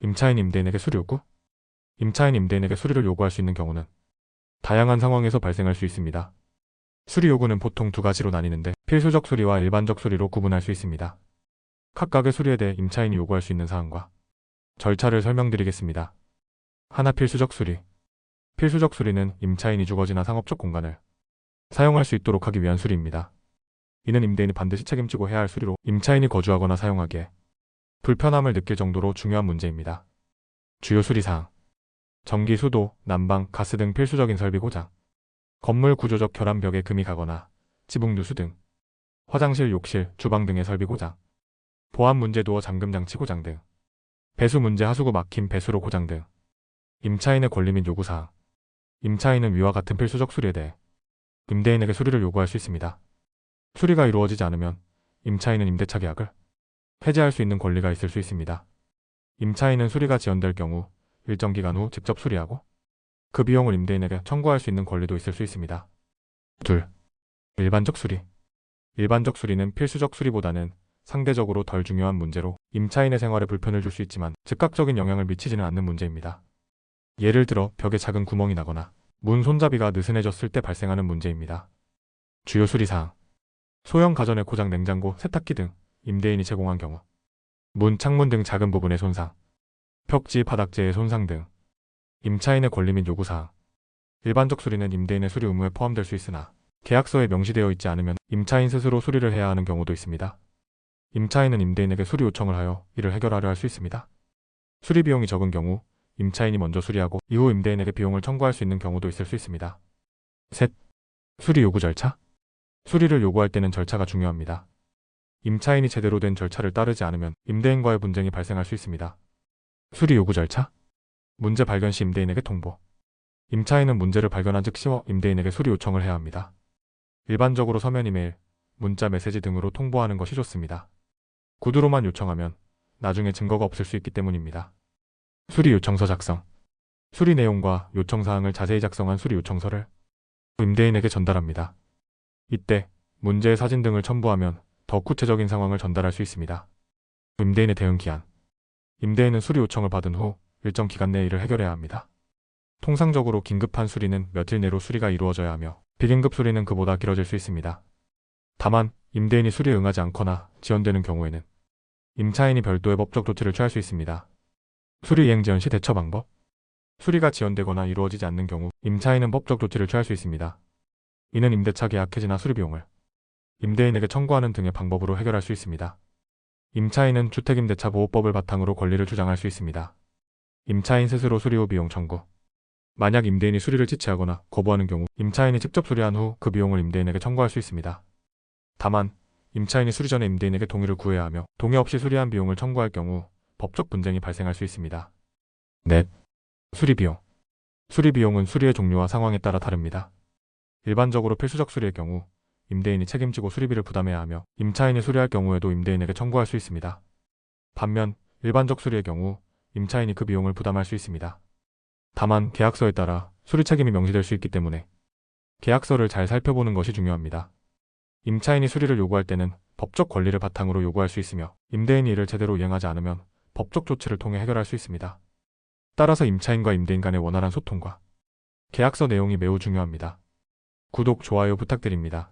임차인 임대인에게 수리 요구? 임차인 임대인에게 수리를 요구할 수 있는 경우는 다양한 상황에서 발생할 수 있습니다. 수리 요구는 보통 두 가지로 나뉘는데 필수적 수리와 일반적 수리로 구분할 수 있습니다. 각각의 수리에 대해 임차인이 요구할 수 있는 사항과 절차를 설명드리겠습니다. 하나, 필수적 수리. 필수적 수리는 임차인이 주거지나 상업적 공간을 사용할 수 있도록 하기 위한 수리입니다. 이는 임대인이 반드시 책임지고 해야 할 수리로 임차인이 거주하거나 사용하기에 불편함을 느낄 정도로 중요한 문제입니다. 주요 수리사항. 전기, 수도, 난방, 가스 등 필수적인 설비 고장, 건물 구조적 결함, 벽에 금이 가거나 지붕 누수 등, 화장실, 욕실, 주방 등의 설비 고장, 보안 문제, 도어 잠금 장치 고장 등, 배수 문제, 하수구 막힘, 배수로 고장 등, 임차인의 권리 및 요구사항. 임차인은 위와 같은 필수적 수리에 대해 임대인에게 수리를 요구할 수 있습니다. 수리가 이루어지지 않으면 임차인은 임대차 계약을 해지할 수 있는 권리가 있을 수 있습니다. 임차인은 수리가 지연될 경우 일정 기간 후 직접 수리하고 그 비용을 임대인에게 청구할 수 있는 권리도 있을 수 있습니다. 둘, 일반적 수리. 일반적 수리는 필수적 수리보다는 상대적으로 덜 중요한 문제로 임차인의 생활에 불편을 줄 수 있지만 즉각적인 영향을 미치지는 않는 문제입니다. 예를 들어 벽에 작은 구멍이 나거나 문 손잡이가 느슨해졌을 때 발생하는 문제입니다. 주요 수리사항. 소형 가전의 고장, 냉장고, 세탁기 등 임대인이 제공한 경우, 문, 창문 등 작은 부분의 손상, 벽지, 바닥재의 손상 등 임차인의 권리 및 요구사항. 일반적 수리는 임대인의 수리 의무에 포함될 수 있으나 계약서에 명시되어 있지 않으면 임차인 스스로 수리를 해야 하는 경우도 있습니다. 임차인은 임대인에게 수리 요청을 하여 이를 해결하려 할 수 있습니다. 수리 비용이 적은 경우 임차인이 먼저 수리하고 이후 임대인에게 비용을 청구할 수 있는 경우도 있을 수 있습니다. 셋, 수리 요구 절차. 수리를 요구할 때는 절차가 중요합니다. 임차인이 제대로 된 절차를 따르지 않으면 임대인과의 분쟁이 발생할 수 있습니다. 수리 요구 절차. 문제 발견 시 임대인에게 통보. 임차인은 문제를 발견한 즉시 임대인에게 수리 요청을 해야 합니다. 일반적으로 서면 이메일, 문자, 메시지 등으로 통보하는 것이 좋습니다. 구두로만 요청하면 나중에 증거가 없을 수 있기 때문입니다. 수리 요청서 작성. 수리 내용과 요청사항을 자세히 작성한 수리 요청서를 임대인에게 전달합니다. 이때 문제의 사진 등을 첨부하면 더 구체적인 상황을 전달할 수 있습니다. 임대인의 대응 기한. 임대인은 수리 요청을 받은 후 일정 기간 내에 이를 해결해야 합니다. 통상적으로 긴급한 수리는 며칠 내로 수리가 이루어져야 하며 비긴급 수리는 그보다 길어질 수 있습니다. 다만 임대인이 수리에 응하지 않거나 지연되는 경우에는 임차인이 별도의 법적 조치를 취할 수 있습니다. 수리 이행 지연 시 대처 방법. 수리가 지연되거나 이루어지지 않는 경우 임차인은 법적 조치를 취할 수 있습니다. 이는 임대차 계약 해지나 수리 비용을 임대인에게 청구하는 등의 방법으로 해결할 수 있습니다. 임차인은 주택임대차 보호법을 바탕으로 권리를 주장할 수 있습니다. 임차인 스스로 수리 후 비용 청구. 만약 임대인이 수리를 지체하거나 거부하는 경우 임차인이 직접 수리한 후 그 비용을 임대인에게 청구할 수 있습니다. 다만 임차인이 수리 전에 임대인에게 동의를 구해야 하며 동의 없이 수리한 비용을 청구할 경우 법적 분쟁이 발생할 수 있습니다. 넷, 수리 비용. 수리 비용은 수리의 종류와 상황에 따라 다릅니다. 일반적으로 필수적 수리의 경우 임대인이 책임지고 수리비를 부담해야 하며 임차인이 수리할 경우에도 임대인에게 청구할 수 있습니다. 반면 일반적 수리의 경우 임차인이 그 비용을 부담할 수 있습니다. 다만 계약서에 따라 수리 책임이 명시될 수 있기 때문에 계약서를 잘 살펴보는 것이 중요합니다. 임차인이 수리를 요구할 때는 법적 권리를 바탕으로 요구할 수 있으며 임대인이 이를 제대로 이행하지 않으면 법적 조치를 통해 해결할 수 있습니다. 따라서 임차인과 임대인 간의 원활한 소통과 계약서 내용이 매우 중요합니다. 구독, 좋아요 부탁드립니다.